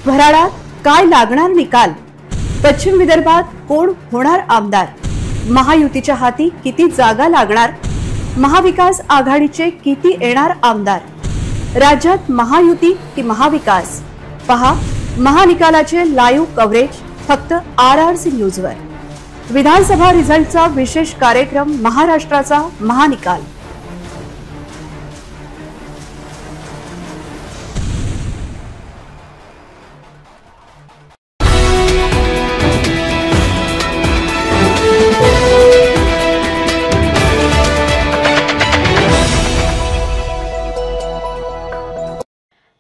भराडात काय लागणार निकाल? पश्चिम विदर्भात कोण होणार आमदार? महायुतीच्या हाती किती जागा लागणार? महाविकास आघाडीचे किती येणार आमदार? राज्यात महायुती की महाविकास? पहा महानिकालाचे लाईव्ह कव्हरेज फक्त RRC न्यूजवर। विधानसभा रिझल्टचा विशेष कार्यक्रम महाराष्ट्राचा महानिकाल।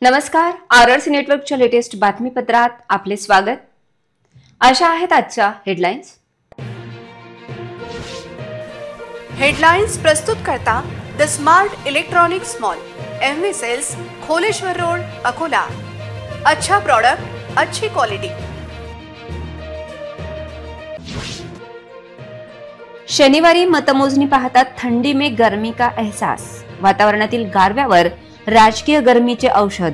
नमस्कार, RRC नेटवर्कच्या लेटेस्ट बातमीपत्रात आपले स्वागत। अशा आहेत आजच्या हेडलाईन्स। हेडलाइन्स प्रस्तुत करता the smart electronics mall, MV sales, Kholeshwar road, Akola. अच्छा प्रोडक्ट, अच्छी क्वालिटी। शनिवारी मतमोजणी पाहता थंडी में गर्मी का एहसास। वातावरणातील गारव्यावर राजकीय गर्मीचे औषध।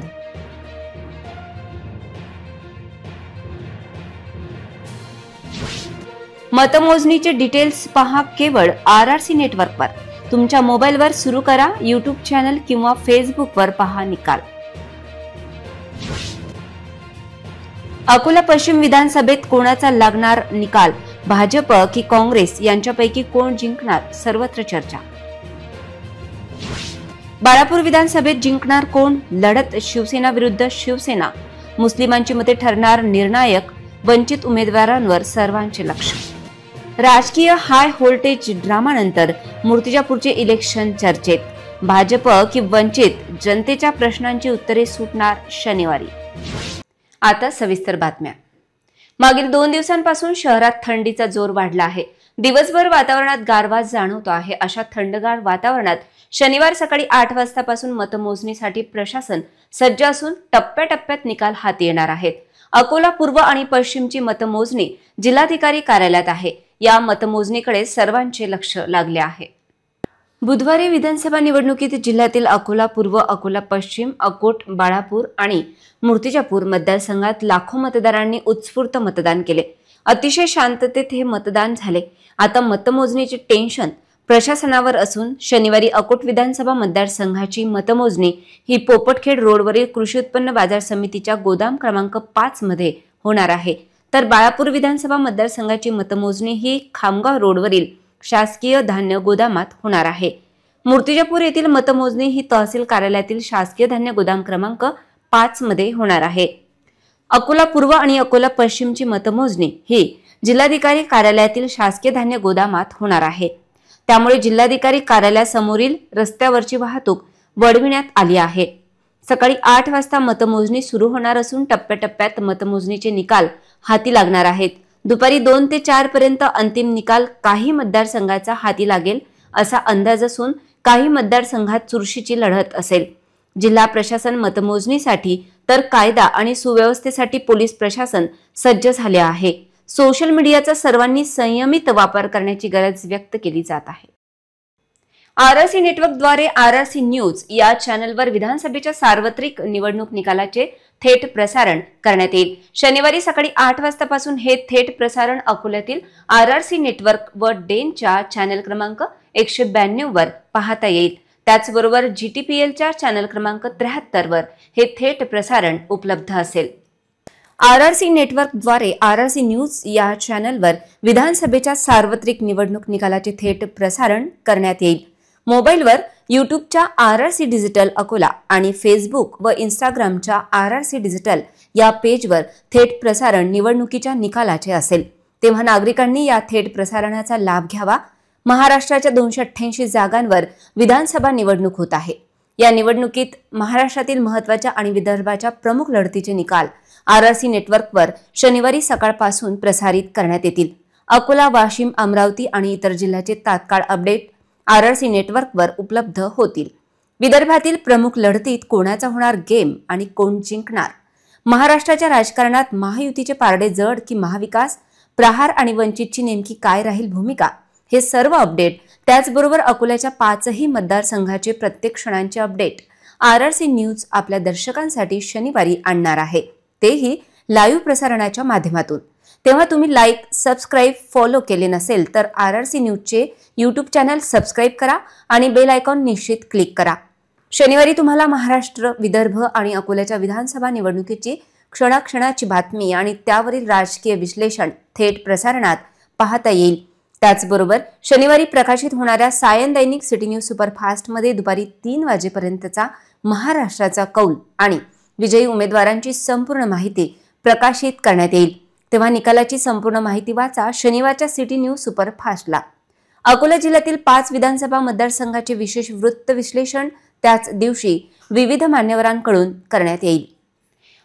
मतमोजणीचे डिटेल्स पहा केवळ RRC नेटवर्कवर। तुमच्या मोबाईलवर सुरू करा YouTube चॅनल किंवा फेसबुकवर पहा निकाल। अकोला पश्चिम विधानसभेत कोणाचा लागणार निकाल? भाजप की काँग्रेस यांच्यापैकी कोण जिंकणार? सर्वत्र चर्चा। बाळापूर विधानसभेत जिंकणार कोण? लढत शिवसेना विरुद्ध शिवसेना। मुस्लिमांची मते ठरणार निर्णायक। वंचित उमेदवारांवर सर्वांचे लक्ष। राजकीय हाय व्होल्टेज ड्रामानंतर मूर्तिजापूरचे इलेक्शन चर्चेत। भाजप की वंचित? जनतेच्या प्रश्नांची उत्तरे सुटणार शनिवारी। आता सविस्तर बातम्या। मागील 2 दिवसांपासून शहरात थंडीचा जोर वाढला आहे। दिवसभर वातावरणात गारवा जाणवतो आहे। अशा थंडगार वातावरणात शनिवार सकाळी 8 वाजतापासून मतमोजणीसाठी प्रशासन सज्ज असून टप्प्याटप्प्यात निकाल हाती येणार आहेत। अकोला पूर्व आणि पश्चिमची मतमोजणी जिल्हाधिकारी कार्यालयात आहे। या मतमोजणीकडे सर्वांचे लक्ष लागले आहे। बुधवारी विधानसभा निवडणुकीत जिल्ह्यातील अकोला पूर्व, अकोला पश्चिम, अकोट, बाळापूर आणि मूर्तिजापूर मतदारसंघात लाखो मतदारांनी उत्स्फूर्त मतदान केले। अतिशय शांततेत हे मतदान झाले। आता मतमोजणीचे टेन्शन प्रशासनावर असून शनिवारी अकोट विधानसभा मतदारसंघाची मतमोजणी ही पोपटखेड रोडवरील कृषी उत्पन्न बाजार समितीच्या गोदाम क्रमांक 5 मध्ये होणार आहे। तर बाळापूर विधानसभा मतदारसंघाची मतमोजणी ही खामगाव रोडवरील शासकीय धान्य गोदामात होणार आहे। मूर्तिजापूर येथील मतमोजणी ही तहसील कार्यालयातील शासकीय धान्य गोदाम क्रमांक 5 मध्ये होणार आहे। अकोला पूर्व आणि अकोला पश्चिमची मतमोजणी ही जिल्हाधिकारी कार्यालयातील शासकीय धान्य गोदामात होणार आहे। त्यामुळे जिल्हाधिकारी कार्यालयासमोरील रस्त्यावरची वाहतूक वळविण्यात आली आहे। सकाळी 8 वाजता मतमोजणी सुरू होणार असून टप्प्याटप्प्यात मतमोजणीचे निकाल हाती लागणार आहेत। दुपारी 2 ते 4 पर्यंत अंतिम निकाल काही मतदारसंघाचा हाती लागेल असा अंदाज असून काही मतदारसंघात चुरशीची लढत असेल। जिल्हा प्रशासन मतमोजणीसाठी तर कायदा आणि सुव्यवस्थेसाठी पोलीस प्रशासन सज्ज झाले आहे। सोशल मीडियाचा सर्वांनी संयमित वापर करण्याची गरज व्यक्त केली जात आहे। RRC नेटवर्कद्वारे RRC न्यूज या चॅनलवर विधानसभेच्या सार्वत्रिक निवडणूक निकालाचे थेट प्रसारण करण्यात येईल। शनिवारी सकाळी 8 वाजतापासून हे थेट प्रसारण अकोल्यातील RRC नेटवर्क व डेनच्या चॅनल क्रमांक 192 वर पाहता येईल। त्याचबरोबर GTPLच्या चॅनल क्रमांक 73 वर हे थेट प्रसारण उपलब्ध असेल। RRC नेटवर्कद्वारे RRC न्यूज या चॅनलवर विधानसभेच्या सार्वत्रिक निवडणूक निकालाचे थेट प्रसारण करण्यात येईल। मोबाईलवर YouTubeच्या RRC डिजिटल अकोला आणि फेसबुक व इंस्टाग्रामच्या RRC डिजिटल या पेजवर थेट प्रसारण निवडणुकीच्या निकालाचे असेल। तेव्हा नागरिकांनी या थेट प्रसारणाचा लाभ घ्यावा। महाराष्ट्राच्या 288 जागांवर विधानसभा निवडणूक होत आहे। या निवडणुकीत महाराष्ट्रातील महत्त्वाच्या आणि विदर्भाच्या प्रमुख लढतीचे निकाल RRC नेटवर्कवर शनिवारी सकाळपासून प्रसारित करण्यात येतील। अकोला, वाशिम, अमरावती आणि इतर जिल्ह्याचे तात्काळ अपडेट RRC नेटवर्कवर उपलब्ध होतील। विदर्भातील प्रमुख लढतीत कोणाचा होणार गेम आणि कोण जिंकणार? महाराष्ट्राच्या राजकारणात महायुतीचे पारडे जड की महाविकास? प्रहार आणि वंचितची नेमकी काय राहील भूमिका? हे सर्व अपडेट, त्याचबरोबर अकोल्याच्या 5ही मतदारसंघाचे प्रत्येक क्षणांचे अपडेट RRC न्यूज आपल्या दर्शकांसाठी शनिवारी आणणार आहे। तेही लाईव्ह प्रसारणाच्या माध्यमातून। तेव्हा तुम्ही लाईक, सबस्क्राईब, फॉलो केले नसेल तर RRC न्यूजचे यूट्यूब चॅनल सबस्क्राईब करा आणि बेल आयकॉन निश्चित क्लिक करा। शनिवारी तुम्हाला महाराष्ट्र, विदर्भ आणि अकोल्याच्या विधानसभा निवडणुकीची क्षणाक्षणाची बातमी आणि त्यावरील राजकीय विश्लेषण थेट प्रसारणात पाहता येईल। त्याचबरोबर शनिवारी प्रकाशित होणाऱ्या सायन दैनिक सिटी न्यूज सुपरफास्टमध्ये दुपारी 3 वाजेपर्यंतचा महाराष्ट्राचा कौल आणि विजयी उमेदवारांची संपूर्ण माहिती प्रकाशित करण्यात येईल। तेव्हा निकालाची संपूर्ण माहिती वाचा शनिवारच्या सिटी न्यूज सुपरफास्टला। अकोला जिल्ह्यातील 5 विधानसभा मतदारसंघाचे विशेष वृत्त विश्लेषण त्याच दिवशी विविध मान्यवरांकडून करण्यात येईल।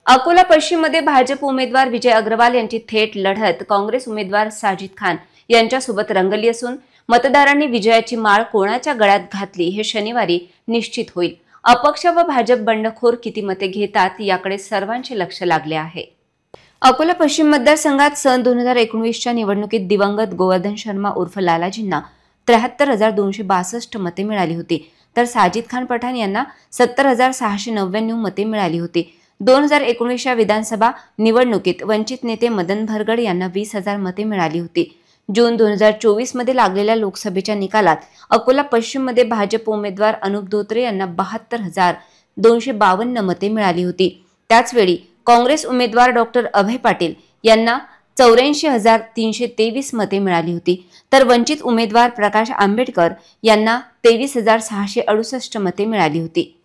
अकोला पश्चिम मध्ये भाजप उमेदवार विजय अग्रवाल यांची थेट लढत काँग्रेस उमेदवार साजिद खान यांच्यासोबत रंगली असून मतदारांनी विजयाची माळ कोणाच्या गळ्यात घातली हे शनिवारी निश्चित होईल। अपक्ष व भाजप बंडखोर किती मते घेतात याकडे सर्वांचे लक्ष लागले आहे। अकोला पश्चिम मतदारसंघात सन 2019च्या निवडणुकीत दिवंगत गोवर्धन शर्मा उर्फ लालाजींना 73,262 मते मिळाली होती, तर साजिद खान पठाण यांना 70,699 मते मिळाली होती। 2019च्या विधानसभा निवडणुकीत वंचित नेते मदन भरगड यांना 20,000 मते मिळाली होती। जून 2024 मध्ये लागलेल्या लोकसभेच्या निकालात अकोला पश्चिम मध्ये भाजप उमेदवार अनुप धोत्रे यांना 72,252 मते मिळाली होती। त्याचवेळी काँग्रेस उमेदवार डॉक्टर अभय पाटील यांना 84,323 मते मिळाली होती, तर वंचित उमेदवार प्रकाश आंबेडकर यांना 23,668 मते मिळाली होती।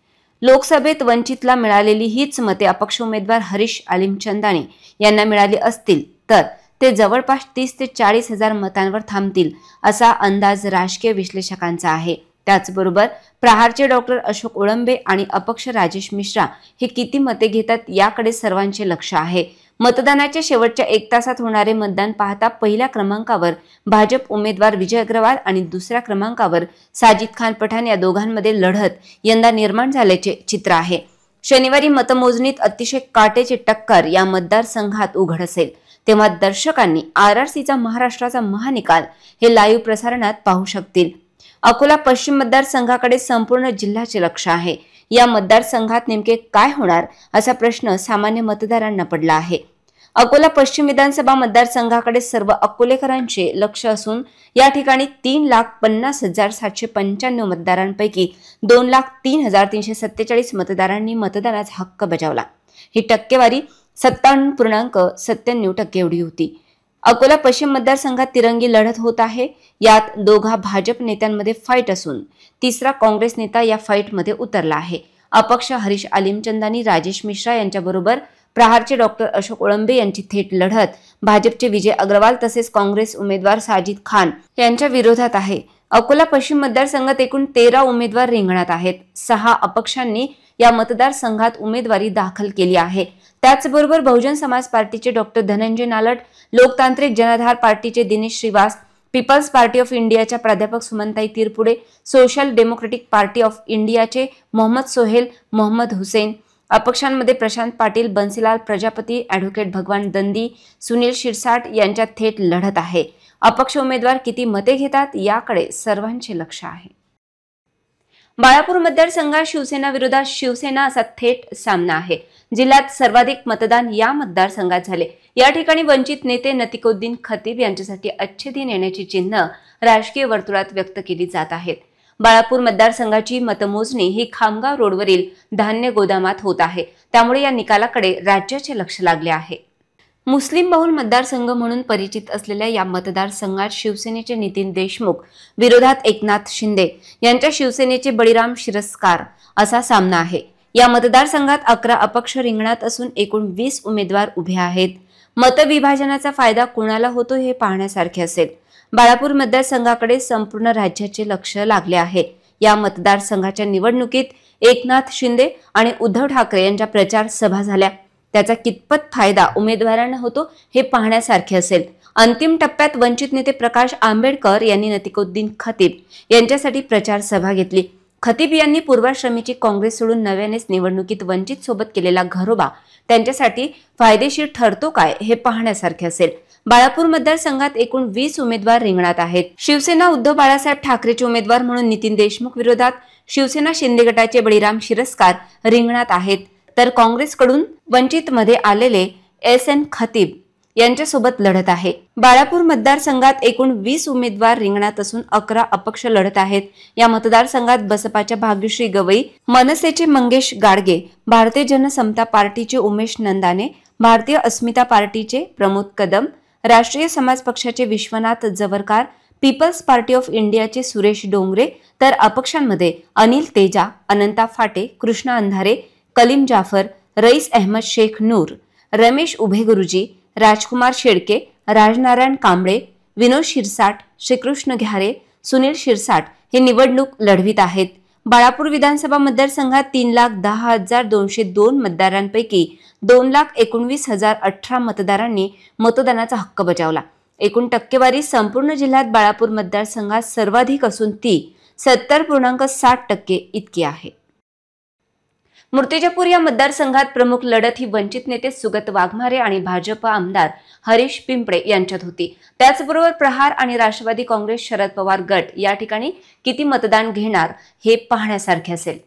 लोकसभेत वंचितला मिळालेली हीच मते अपक्ष उमेदवार हरीश आलिमचंदानी यांना मिळाली असतील तर ते जवळपास 30 ते 40,000 मतांवर थांबतील असा अंदाज राजकीय विश्लेषकांचा आहे। त्याचबरोबर प्रहारचे डॉक्टर अशोक उळंबे आणि अपक्ष राजेश मिश्रा हे किती मते घेतात याकडे सर्वांचे लक्ष आहे। मतदानाच्या शेवटच्या 1 तासात होणारे मतदान पाहता पहिल्या क्रमांकावर भाजप उमेदवार विजय अग्रवाल आणि दुसऱ्या क्रमांकावर साजिद खान पठाण या दोघांमध्ये लढत यंदा निर्माण झाल्याचे चित्र आहे। शनिवारी मतमोजणीत अतिशय काटेची टक्कर या मतदारसंघात उघड असेल, तेव्हा दर्शकांनी RRCचा महाराष्ट्राचा महानिकाल हे लाईव्ह प्रसारणात पाहू शकतील। अकोला पश्चिम मतदारसंघाकडे संपूर्ण जिल्ह्याचे लक्ष आहे। या मतदारसंघात नेमके काय होणार असा प्रश्न सामान्य मतदारांना पडला आहे। अकोला पश्चिम विधानसभा मतदारसंघाकडे सर्व अकोलेकरांचे लक्ष असून या ठिकाणी 3,50,795 मतदारांपैकी 2,03,347 मतदारांनी मतदानाचा हक्क बजावला। ही टक्केवारी 57.97% एवढी होती। अकोला पश्चिम मतदारसंघात तिरंगी लढत होत आहे। यात दोघा भाजप नेत्यांमध्ये फाईट असून तिसरा काँग्रेस नेता या फाईटमध्ये उतरला आहे। अपक्ष हरीश आलिमचंदानी, राजेश मिश्रा यांच्याबरोबर प्रहारचे डॉक्टर अशोक उळंबे यांची थेट लढत भाजपचे विजय अग्रवाल तसेच काँग्रेस उमेदवार साजिद खान यांच्या विरोधात आहे। अकोला पश्चिम मतदारसंघात एकूण 13 उमेदवार रिंगणात आहेत। 6 अपक्षांनी या मतदारसंघात उमेदवारी दाखल केली आहे। त्याचबरोबर बहुजन समाज पार्टीचे डॉक्टर धनंजय नालट, लोकतांत्रिक जनाधार पार्टीचे Dinesh Shrivas, People's Party of इंडियाच्या प्राध्यापक Sumantai Tirpude, Social Democratic Party of इंडियाचे मोहम्मद सोहेल, मोहम्मद हुसेन, अपक्षांमध्ये प्रशांत पाटील, बन्सीलाल प्रजापती, ॲडव्होकेट भगवान दंदी, सुनील शिरसाट यांच्यात थेट लढत आहे। अपक्ष उमेदवार किती मते घेतात याकडे सर्वांचे लक्ष आहे। बाळापूर मतदारसंघात शिवसेना विरोधात शिवसेना असा थेट सामना आहे। जिल्ह्यात सर्वाधिक मतदान या मतदारसंघात झाले। या ठिकाणी वंचित नेते नतीकुद्दीन खतीब यांच्यासाठी अच्छे दिन येण्याची चिन्ह राजकीय वर्तुळात व्यक्त केली जात आहेत। बाळापूर मतदारसंघाची मतमोजणी ही खामगाव रोडवरील धान्य गोदामात होत आहे, त्यामुळे या निकालाकडे राज्याचे लक्ष लागले आहे। मुस्लिम बहुल मतदारसंघ म्हणून परिचित असलेल्या या मतदारसंघात शिवसेनेचे नितीन देशमुख विरोधात एकनाथ शिंदे यांच्या शिवसेनेचे बळीराम शिरस्कार असा सामना आहे। या मतदारसंघात 11 अपक्ष रिंगणात असून एकूण 20 उमेदवार उभे आहेत। मतविभाजनाचा फायदा कोणाला होतो हे पाहण्यासारखे असेल। बाळापूर मतदारसंघाकडे संपूर्ण राज्याचे लक्ष लागले आहे। या मतदारसंघाच्या निवडणुकीत एकनाथ शिंदे आणि उद्धव ठाकरे यांच्या प्रचार सभा झाल्या। त्याचा कितपत फायदा उमेदवारांना होतो हे पाहण्यासारखे असेल। अंतिम टप्प्यात वंचित नेते प्रकाश आंबेडकर यांनी नतीकुद्दीन खतीब यांच्यासाठी प्रचार सभा घेतली। खतीब यांनी पूर्वाश्रमीची काँग्रेस सोडून नव्यानेच निवडणुकीत वंचित सोबत केलेला घरोबा त्यांच्यासाठी फायदेशीर ठरतो काय हे पाहण्यासारखे असेल। बाळापूर मतदारसंघात एकूण 20 उमेदवार रिंगणात आहेत। शिवसेना उद्धव बाळासाहेब ठाकरेचे उमेदवार म्हणून नितीन देशमुख विरोधात शिवसेना शिंदे गटाचे बळीराम शिरस्कार रिंगणात आहेत। तर काँग्रेसकडून वंचितमध्ये आलेले SN खतीब यांच्यासोबत लढत आहे. बाळापूर मतदारसंघात एकूण 20 उमेदवार रिंगणात असून 11 अपक्ष लढत आहेत. या मतदारसंघात बसपाच्या भाग्यश्री गवई, मनसेचे मंगेश गाडगे, भारतीय जनसमता पार्टीचे उमेश नंदाने, भारतीय अस्मिता पार्टीचे प्रमोद कदम, राष्ट्रीय समाज पक्षाचे विश्वनाथ जवरकार, पीपल्स पार्टी ऑफ इंडियाचे सुरेश डोंगरे, तर अपक्षांमध्ये अनिल तेजा, अनंता फाटे, कृष्णा अंधारे, कलीम जाफर, रईस अहमद शेख नूर, रमेश उभेगुरुजी, राजकुमार शेडके, राजनारायण कांबळे, विनोद शिरसाट, श्रीकृष्ण घ्यारे, सुनील शिरसाट हे निवडणूक लढवित आहेत. बाळापूर विधानसभा मतदारसंघात 3,10,202 मतदारांपैकी 2,19,018 मतदारांनी मतदानाचा हक्क बजावला. एकूण टक्केवारी संपूर्ण जिल्ह्यात बाळापूर मतदारसंघात सर्वाधिक असून ती 70.60% इतकी आहे. मूर्तिजापूर या मतदारसंघात प्रमुख लढत ही वंचित नेते सुगत वाघमारे आणि भाजप आमदार हरीश पिंपळे यांच्यात होती. त्याचबरोबर प्रहार आणि राष्ट्रवादी काँग्रेस शरद पवार गट या ठिकाणी किती मतदान घेणार हे पाहण्यासारखे असेल.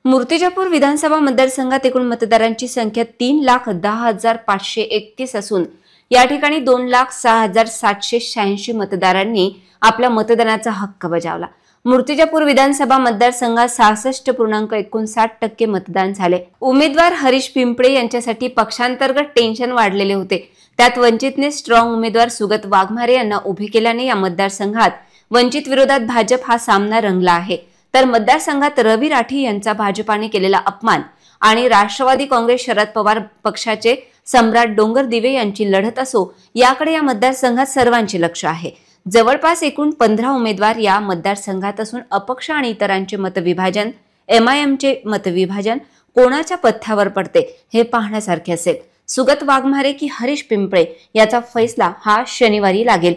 मूर्तिजापूर विधानसभा मतदारसंघात एकूण मतदारांची संख्या 3,10,531 असून या ठिकाणी 2,06,786 मतदारांनी आपल्या मतदानाचा हक्क बजावला. मूर्तिजापूर विधानसभा मतदारसंघात 66.59% मतदान झाले. उमेदवार हरीश पिंपळे यांच्यासाठी पक्षांतर्गत टेन्शन वाढलेले होते. त्यात वंचितने स्ट्रॉंग उमेदवार सुगत वाघमारे यांना उभे केल्याने या मतदारसंघात वंचित विरोधात भाजप हा सामना रंगला आहे. तर मतदारसंघात रवी राठी यांचा भाजपाने केलेला अपमान आणि राष्ट्रवादी काँग्रेस शरद पवार पक्षाचे सम्राट डोंगर दिवे यांची लढत असो, याकडे या मतदारसंघात सर्वांचे लक्ष आहे. जवळपास एकूण 15 उमेदवार या मतदारसंघात असून अपक्ष आणि इतरांचे मतविभाजन, MIMचे मतविभाजन कोणाच्या पथ्यावर पडते हे पाहण्यासारखे असेल. सुगत वाघमारे की हरीश पिंपळे याचा फैसला हा शनिवारी लागेल.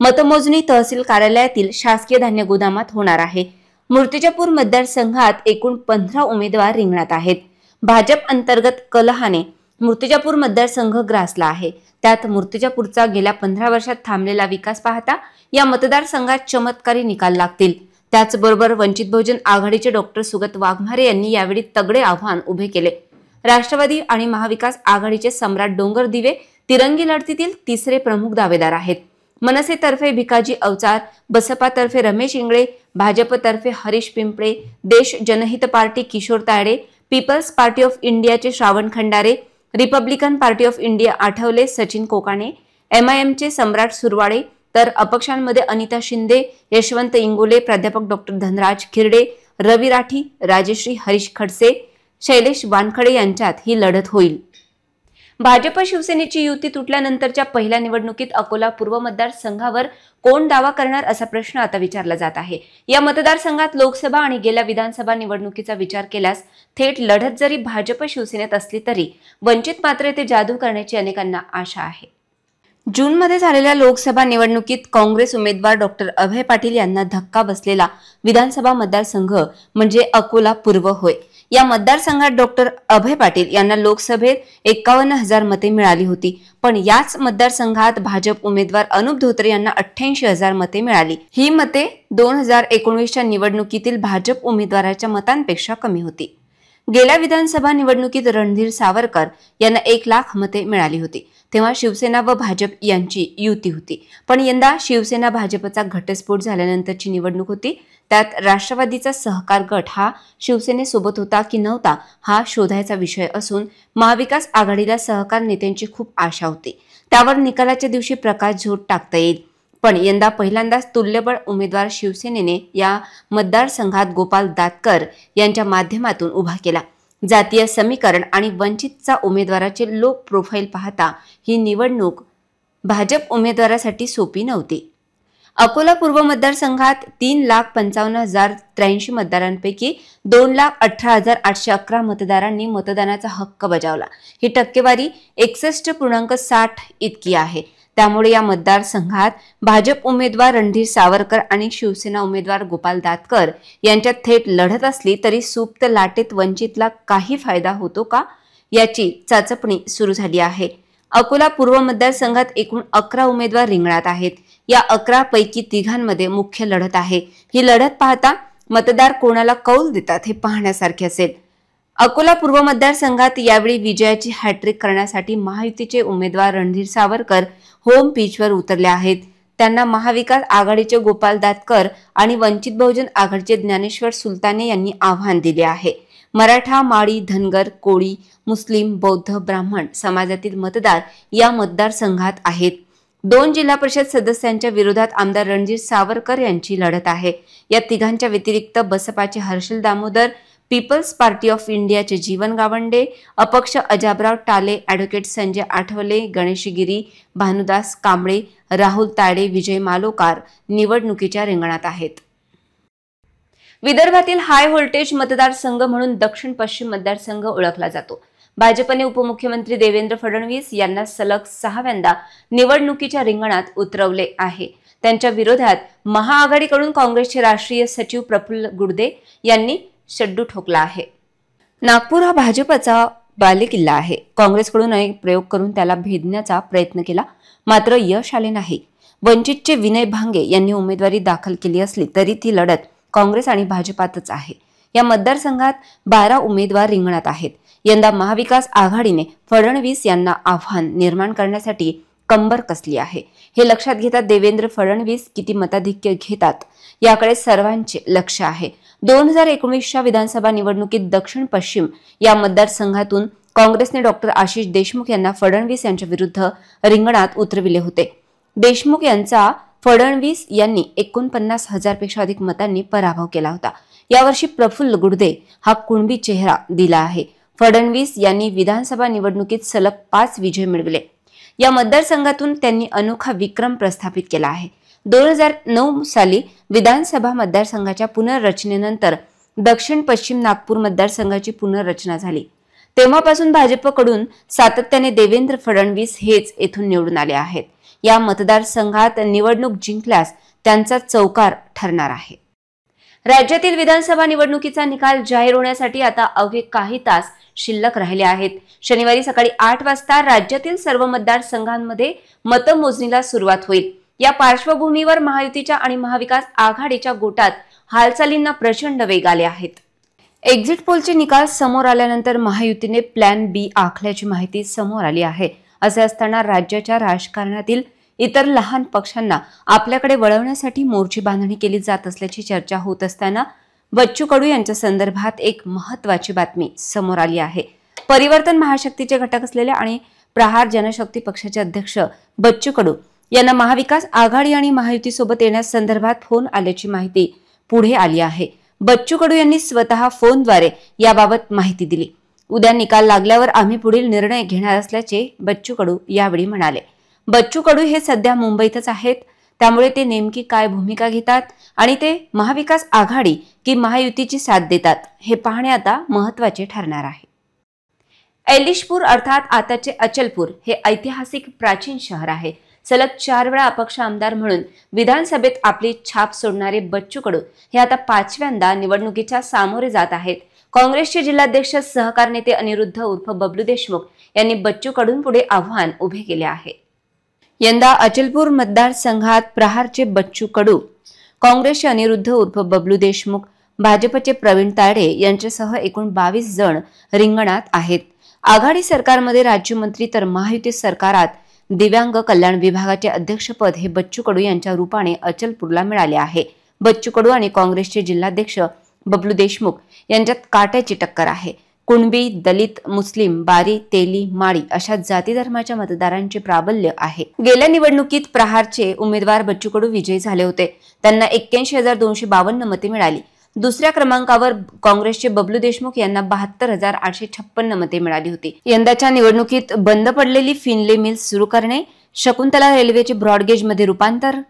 मतमोजणी तहसील कार्यालयातील शासकीय धान्य गोदामात होणार आहे. मूर्तिजापूर मतदारसंघात एकूण 15 उमेदवार रिंगणात आहेत. भाजप अंतर्गत कलहाने मूर्तिजापूर मतदारसंघ ग्रासला आहे. त्यात मूर्तिजापूरचा गेल्या 15 वर्षात थांबलेला विकास पाहता या मतदारसंघात चमत्कारी निकाल लागतील. त्याचबरोबर वंचित बहुजन आघाडीचे डॉक्टर सुगत वाघमारे यांनी यावेळी तगडे आव्हान उभे केले. राष्ट्रवादी आणि महाविकास आघाडीचे सम्राट डोंगर दिवे तिरंगी लढतीतील तिसरे प्रमुख दावेदार आहेत. मनसेतर्फे भिकाजी अवचार, बसपातर्फे रमेश इंगळे, भाजपतर्फे Harish Pimple, Desh Janhit Party Kishor Tayde, People's Party of इंडियाचे Shravan Khandare, Republican Party of India Athawale Sachin Kokane, MIMचे सम्राट सुरवाडे, तर अपक्षांमध्ये अनिता शिंदे, यशवंत इंगोले, प्राध्यापक डॉक्टर धनराज खिरडे, रवी राठी, राजश्री हरीश खडसे, शैलेश वानखडे यांच्यात ही लढत होईल. भाजप शिवसेनेची युती तुटल्यानंतरच्या पहिल्या निवडणुकीत अकोला पूर्व मतदारसंघावर कोण दावा करणार असा प्रश्न आता विचारला जात आहे. या मतदारसंघात लोकसभा आणि गेल्या विधानसभा निवडणुकीचा विचार केल्यास थेट लढत जरी भाजप शिवसेनेत असली तरी वंचित मात्र ते जादू करण्याची अनेकांना आशा आहे. जूनमध्ये झालेल्या लोकसभा निवडणुकीत काँग्रेस उमेदवार डॉक्टर अभय पाटील यांना धक्का बसलेला विधानसभा मतदारसंघ म्हणजे अकोला पूर्व होय. या मतदारसंघात डॉक्टर अभय पाटील यांना लोकसभेत 51,000 मते मिळाली होती. पण याच मतदारसंघात भाजप उमेदवार अनुप धोत्रे यांना 88,000 मते मिळाली. ही मते 2019च्या निवडणुकीतील भाजप उमेदवाराच्या मतांपेक्षा कमी होती. गेल्या विधानसभा निवडणुकीत रणधीर सावरकर यांना 1,00,000 मते मिळाली होती. तेव्हा शिवसेना व भाजप यांची युती होती. पण यंदा शिवसेना भाजपचा घटस्फोट झाल्यानंतरची निवडणूक होती. त्यात राष्ट्रवादीचा सहकार गट हा शिवसेनेसोबत होता की नव्हता हा शोधायचा विषय असून महाविकास आघाडीला सहकार नेत्यांची खूप आशा होती. त्यावर निकालाच्या दिवशी प्रकाश झोत टाकता येईल. पण यंदा पहिल्यांदाच तुल्यबळ उमेदवार शिवसेनेने या मतदारसंघात गोपाल दातकर यांच्या माध्यमातून उभा केला. जातीय समीकरण आणि वंचितचा उमेदवाराचे लो प्रोफाईल पाहता ही निवडणूक भाजप उमेदवारासाठी सोपी नव्हती. अकोला पूर्व मतदारसंघात 3,55,083 मतदारांपैकी 2,18,811 मतदारांनी मतदानाचा हक्क बजावला. ही टक्केवारी 61.60 इतकी आहे. त्यामुळे या मतदारसंघात भाजप उमेदवार रणधीर सावरकर आणि शिवसेना उमेदवार गोपाल दातकर यांच्यात थेट लढत असली तरी सुप्त लाटेत वंचितला काही फायदा होतो का याची चाचपणी सुरू झाली आहे. अकोला पूर्व मतदारसंघात एकूण 11 उमेदवार रिंगणात आहेत. या 11 पैकी 3 मुख्य लढत आहे. ही लढत पाहता मतदार कोणाला कौल देतात हे पाहण्यासारखे असेल. अकोला पूर्व मतदारसंघात यावेळी विजयाची हॅट्रिक करण्यासाठी महायुतीचे उमेदवार रणधीर सावरकर होम पिचवर उतरले आहेत. त्यांना महाविकास आघाडीचे गोपाल दातकर आणि वंचित बहुजन आघाडीचे ज्ञानेश्वर सुलताने यांनी आव्हान दिले आहे. मराठा, माळी, धनगर, कोळी, मुस्लिम, बौद्ध, ब्राह्मण समाजातील मतदार या मतदारसंघात आहेत. 2 जिल्हा परिषद सदस्यांच्या विरोधात आमदार रणधीर सावरकर यांची लढत आहे. या तिघांच्या व्यतिरिक्त बसपाचे Harshal Damodar, People's Party of इंडियाचे जीवन गावंडे, अपक्ष अजाबराव टाले, ॲडव्होकेट संजय आठवले, गणेश गिरी, भानुदास कांबळे, राहुल ताडे, विजय मालोकार निवडणुकीच्या रिंगणात आहेत. विदर्भातील हाय व्होल्टेज मतदारसंघ म्हणून दक्षिण पश्चिम मतदारसंघ ओळखला जातो. भाजपने उपमुख्यमंत्री देवेंद्र फडणवीस यांना सलग 6व्यांदा निवडणुकीच्या रिंगणात उतरवले आहे. त्यांच्या विरोधात महाआघाडीकडून काँग्रेसचे राष्ट्रीय सचिव प्रफुल्ल गुडदे यांनी शड्डू ठोकला आहे. नागपूर हा भाजपचा बालेकिल्ला आहे. काँग्रेसकडून अनेक प्रयोग करून त्याला भेदण्याचा प्रयत्न केला, मात्र यश आले नाही. वंचितचे विनय भांगे यांनी उमेदवारी दाखल केली असली तरी ती लढत काँग्रेस आणि भाजपातच आहे. या मतदारसंघात 12 उमेदवार रिंगणात आहेत. यंदा महाविकास आघाडीने फडणवीस यांना आव्हान निर्माण करण्यासाठी कंबर कसली आहे. हे लक्षात घेता देवेंद्र फडणवीस किती मताधिक्य घेतात याकडे सर्वांचे लक्ष आहे. 2019च्या विधानसभा निवडणुकीत दक्षिण पश्चिम या मतदारसंघातून काँग्रेसने डॉक्टर आशिष देशमुख यांना फडणवीस यांच्या विरुद्ध रिंगणात उतरविले होते. देशमुख यांचा फडणवीस यांनी 49,000 पेक्षा अधिक मतांनी पराभव केला होता. यावर्षी प्रफुल्ल गुडदे हा कुणबी चेहरा दिला आहे. फडणवीस यांनी विधानसभा निवडणुकीत सलग 5 विजय मिळविले. या मतदारसंघातून त्यांनी अनोखा विक्रम प्रस्थापित केला आहे. 2009 साली विधानसभा मतदारसंघाच्या पुनर्रचनेनंतर दक्षिण पश्चिम नागपूर मतदारसंघाची पुनर्रचना झाली. तेव्हापासून भाजपकडून सातत्याने देवेंद्र फडणवीस हेच येथून निवडून आले आहेत. या मतदारसंघात निवडणूक जिंकल्यास त्यांचा चौकार ठरणार आहे. राज्यातील विधानसभा निवडणुकीचा निकाल जाहीर होण्यासाठी आता अवघे काही तास शिल्लक राहिले आहेत. शनिवारी सकाळी 8 वाजता राज्यातील सर्व मतदारसंघांमध्ये मतमोजणीला सुरुवात होईल. या पार्श्वभूमीवर महायुतीच्या आणि महाविकास आघाडीच्या गोटात हालचालींना प्रचंड वेग आले आहेत. एक्झिट पोलचे निकाल समोर आल्यानंतर महायुतीने प्लॅन बी आखल्याची माहिती समोर आली आहे. असे असताना राज्याच्या राजकारणातील इतर लहान पक्षांना आपल्याकडे वळवण्यासाठी मोर्चे बांधणी केली जात असल्याची चर्चा होत असताना बच्चू कडू यांच्या संदर्भात एक महत्त्वाची बातमी समोर आली आहे. परिवर्तन महाशक्तीचे घटक असलेल्या आणि प्रहार जनशक्ती पक्षाचे अध्यक्ष बच्चू कडू यांना महाविकास आघाडी आणि महायुतीसोबत येण्यासंदर्भात फोन आल्याची माहिती पुढे आली आहे. बच्चू कडू यांनी स्वतः फोनद्वारे याबाबत माहिती दिली. उद्या निकाल लागल्यावर आम्ही पुढील निर्णय घेणार असल्याचे बच्चू कडू यावेळी म्हणाले. बच्चू कडू हे सध्या मुंबईतच आहेत, त्यामुळे ते नेमकी काय भूमिका घेतात आणि ते महाविकास आघाडी की महायुतीची साथ देतात हे पाहणे आता महत्त्वाचे ठरणार आहे. ऐलिशपूर अर्थात आताचे अचलपूर हे ऐतिहासिक प्राचीन शहर आहे. सलग 4 वेळा अपक्ष आमदार म्हणून विधानसभेत आपली छाप सोडणारे बच्चू कडू हे आता 5व्यांदा निवडणुकीच्या सामोरे जात आहेत. काँग्रेसचे जिल्हाध्यक्ष सहकार नेते अनिरुद्ध उर्फ बबलू देशमुख यांनी बच्चू कडूंपुढे आव्हान उभे केले आहे. यंदा अचलपूर मतदारसंघात प्रहारचे बच्चू कडू, काँग्रेसचे अनिरुद्ध उर्फ बबलू देशमुख, भाजपचे प्रवीण तायडे यांच्यासह एकूण 22 जण रिंगणात आहेत. आघाडी सरकारमध्ये राज्यमंत्री तर महायुती सरकारात दिव्यांग कल्याण विभागाचे अध्यक्षपद हे बच्चू कडू यांच्या रूपाने अचलपूरला मिळाले आहे. बच्चू कडू आणि काँग्रेसचे जिल्हाध्यक्ष बबलू देशमुख यांच्यात काट्याची टक्कर आहे. कुणबी, दलित, मुस्लिम, बारी, तेली, माळी अशा जाती धर्माच्या मतदारांचे प्राबल्य आहे. गेल्या निवडणुकीत प्रहारचे उमेदवार बच्चू कडू विजयी झाले होते. त्यांना 81,252 मते मिळाली. दुसऱ्या क्रमांकावर काँग्रेसचे बबलू देशमुख यांना 72,856 मते मिळाली होती. यंदाच्या निवडणुकीत बंद पडलेली फिनले मिल्स सुरू करणे, शकुंतला रेल्वेचे ब्रॉडगेजमध्ये रूपांतर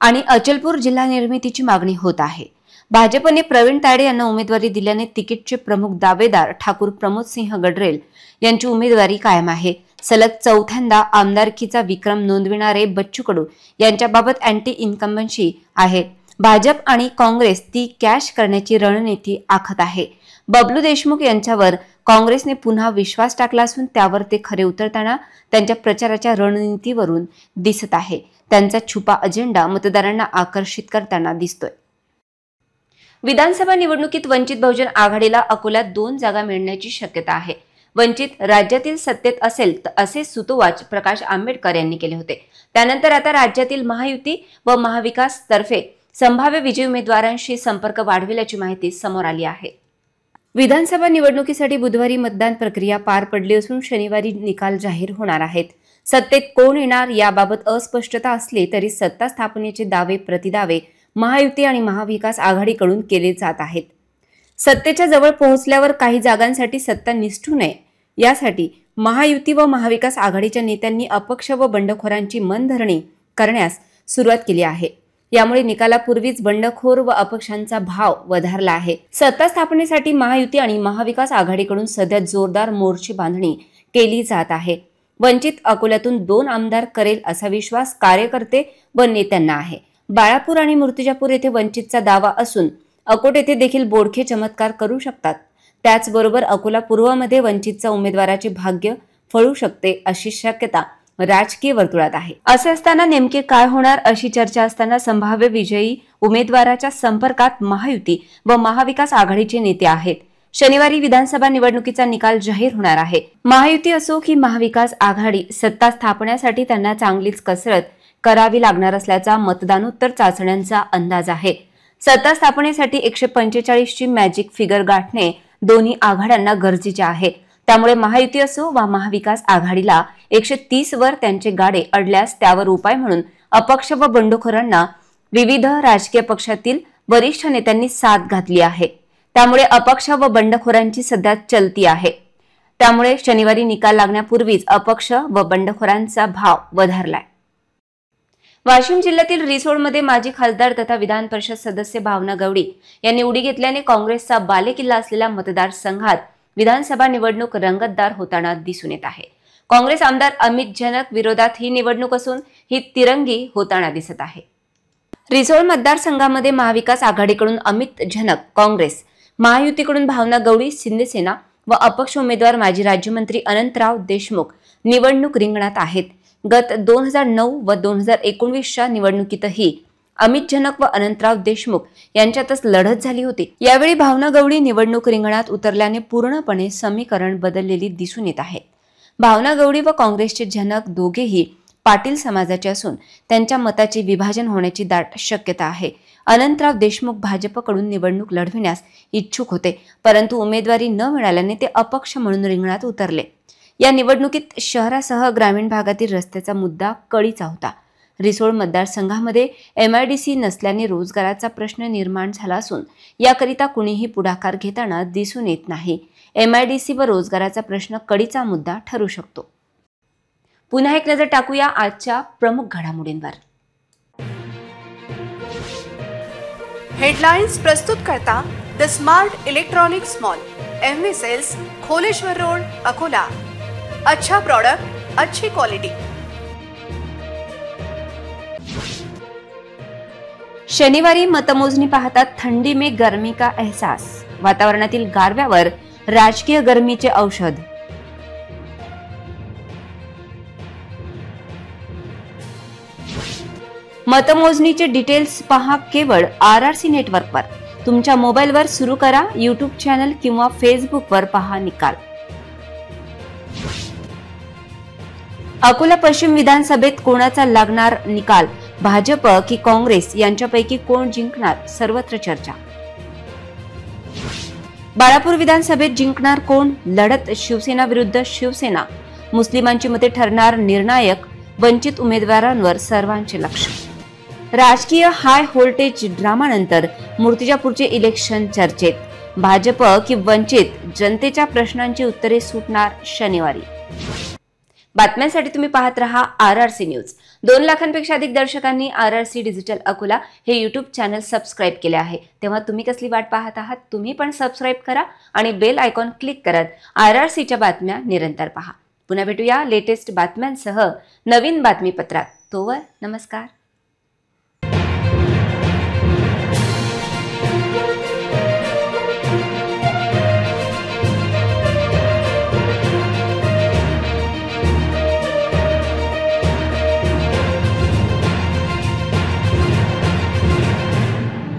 आणि अचलपूर जिल्हा निर्मितीची मागणी होत आहे. भाजपने प्रवीण तायडे यांना उमेदवारी दिल्याने तिकीटचे प्रमुख दावेदार ठाकूर प्रमोद सिंह गडरेल यांची उमेदवारी कायम आहे. सलग 4थ्यांदा आमदारकीचा विक्रम नोंदविणारे बच्चू कडू यांच्याबाबत अँटी इन्कम्बन्सी आहे. भाजप आणि काँग्रेस ती कॅश करण्याची रणनीती आखत आहे. बबलू देशमुख यांच्यावर काँग्रेसने पुन्हा विश्वास टाकला असून त्यावर ते खरे उतरताना त्यांच्या प्रचाराच्या रणनीतीवरून दिसत आहे. त्यांचा छुपा अजेंडा मतदारांना आकर्षित करताना दिसतोय. विधानसभा निवडणुकीत वंचित बहुजन आघाडीला अकोल्यात 2 जागा मिळण्याची शक्यता आहे. वंचित राज्यातील सत्तेत असेल असे सुतोवाच प्रकाश आंबेडकर यांनी केले होते. त्यानंतर आता राज्यातील महायुती व महाविकास तर्फे संभाव्य विजयी उमेदवारांशी संपर्क वाढविल्याची माहिती समोर आली आहे. विधानसभा निवडणुकीसाठी बुधवारी मतदान प्रक्रिया पार पडली असून शनिवारी निकाल जाहीर होणार आहेत. सत्तेत कोण येणार याबाबत अस्पष्टता असली तरी सत्ता स्थापनेचे दावे प्रतिदावे महायुती आणि महाविकास आघाडीकडून केले जात आहेत. सत्तेच्या जवळ पोहोचल्यावर काही जागांसाठी सत्ता निसटू नये यासाठी महायुती व महाविकास आघाडीच्या नेत्यांनी अपक्ष व बंडखोरांची मनधरणी करण्यास सुरुवात केली आहे. यामुळे निकालापूर्वीच बंडखोर व अपक्षांचा भाव वधारला आहे. सत्ता स्थापनेसाठी महायुती आणि महाविकास आघाडीकडून सध्या जोरदार मोर्चे बांधणी केली जात आहे. वंचित अकोल्यातून 2 आमदार करेल असा विश्वास कार्यकर्ते व नेत्यांना आहे. बाळापूर आणि मूर्तिजापूर येथे वंचितचा दावा असून अकोट येथे देखील बोडखे चमत्कार करू शकतात. त्याचबरोबर अकोला पूर्वमध्ये वंचितचा उमेदवाराचे भाग्य फळू शकते अशी शक्यता राजकीय वर्तुळात आहे. असे असताना नेमके काय होणार अशी चर्चा असताना संभाव्य विजयी उमेदवाराच्या संपर्कात महायुती व महाविकास आघाडीचे नेते आहेत. शनिवारी विधानसभा निवडणुकीचा निकाल जाहीर होणार आहे. महायुती असो की महाविकास आघाडी सत्ता स्थापण्यासाठी त्यांना चांगलीच कसरत करावी लागणार असल्याचा मतदानोत्तर चाचण्यांचा अंदाज आहे. सत्ता स्थापनेसाठी 145 ची मॅजिक फिगर गाठणे दोन्ही आघाड्यांना गरजेचे आहे. त्यामुळे महायुती असो वा महाविकास आघाडीला 130 वर त्यांचे गाडे अडल्यास त्यावर उपाय म्हणून अपक्ष व बंडखोरांना विविध राजकीय पक्षातील वरिष्ठ नेत्यांनी साथ घातली आहे. त्यामुळे अपक्ष व बंडखोरांची सध्या चलती आहे. त्यामुळे शनिवारी निकाल लागण्यापूर्वीच अपक्ष व बंडखोरांचा भाव वधारलाय. वाशिम जिल्ह्यातील रिसोडमध्ये माजी खासदार तथा विधान परिषद सदस्य भावना गवळी यांनी उडी घेतल्याने काँग्रेसचा बालेकिल्ला असलेल्या मतदारसंघात विधानसभा निवडणूक रंगतदार होताना दिसून येत आहे. काँग्रेस आमदार अमित झनक विरोधात ही निवडणूक असून ही तिरंगी होताना दिसत आहे. रिसोड मतदारसंघामध्ये महाविकास आघाडीकडून अमित झनक काँग्रेस, महायुतीकडून भावना गवळी शिंदेसेना व अपक्ष उमेदवार माजी राज्यमंत्री अनंतराव देशमुख निवडणूक रिंगणात आहेत. गत 2009 व 2019च्या निवडणुकीतही अमित झनक व अनंतराव देशमुख यांच्यातच लढत झाली होती. यावेळी भावना गवळी निवडणूक रिंगणात उतरल्याने पूर्णपणे समीकरण बदललेली दिसून येत आहे. भावना गवळी व काँग्रेसचे झनक दोघेही पाटील समाजाचे असून त्यांच्या मताचे विभाजन होण्याची दाट शक्यता आहे. अनंतराव देशमुख भाजपकडून निवडणूक लढविण्यास इच्छुक होते, परंतु उमेदवारी न मिळाल्याने ते अपक्ष म्हणून रिंगणात उतरले. या निवडणुकीत शहरासह ग्रामीण भागातील रस्त्याचा मुद्दा कळीचा होता. रिसोड मतदारसंघामध्ये MIDC नसल्याने रोजगाराचा प्रश्न निर्माण झाला असून याकरिता कुणीही पुढाकार घेताना दिसून येत नाही. MIDC व रोजगाराचा प्रश्न कळीचा मुद्दा ठरू शकतो. पुन्हा एक नजर टाकूया आजच्या प्रमुख घडामोडींवर. हेडलाइन्स प्रस्तुत करता the smart electronics mall, MV sales, Kholeshwar road, Akola. अच्छा प्रोडक्ट, अच्छी क्वालिटी. शनिवारी मतमोजणी पाहता थंडी में गर्मी का एहसास. वातावरणातील गारव्यावर राजकीय गर्मीचे औषध. मतमोजणीचे डिटेल्स पहा केवळ RRC नेटवर्कवर. तुमच्या मोबाईलवर सुरू करा YouTube चॅनल किंवा फेसबुकवर पहा निकाल. अकोला पश्चिम विधानसभेत कोणाचा लागणार निकाल? भाजप की काँग्रेस यांच्यापैकी कोण जिंकणार? सर्वत्र चर्चा. बाळापूर विधानसभेत जिंकणार कोण? लढत शिवसेना विरुद्ध शिवसेना. मुस्लिमांची मते ठरणार निर्णायक. वंचित उमेदवारांवर सर्वांचे लक्ष. राजकीय हाय व्होल्टेज ड्रामानंतर मूर्तिजापूरचे इलेक्शन चर्चेत. भाजप की वंचित? जनतेच्या प्रश्नांची उत्तरे सुटणार शनिवारी. बातम्यांसाठी तुम्ही पाहत रहा RRC न्यूज. 2 लाखांपेक्षा अधिक दर्शकांनी RRC डिजिटल अकोला हे YouTube चॅनल सबस्क्राईब केले आहे. तेव्हा तुम्ही कसली वाट पाहत आहात? तुम्ही पण सबस्क्राईब करा आणि बेल आयकॉन क्लिक करत RRCच्या बातम्या निरंतर पहा. पुन्हा भेटूया लेटेस्ट बातम्यांसह नवीन बातमीपत्रात. तोवर नमस्कार.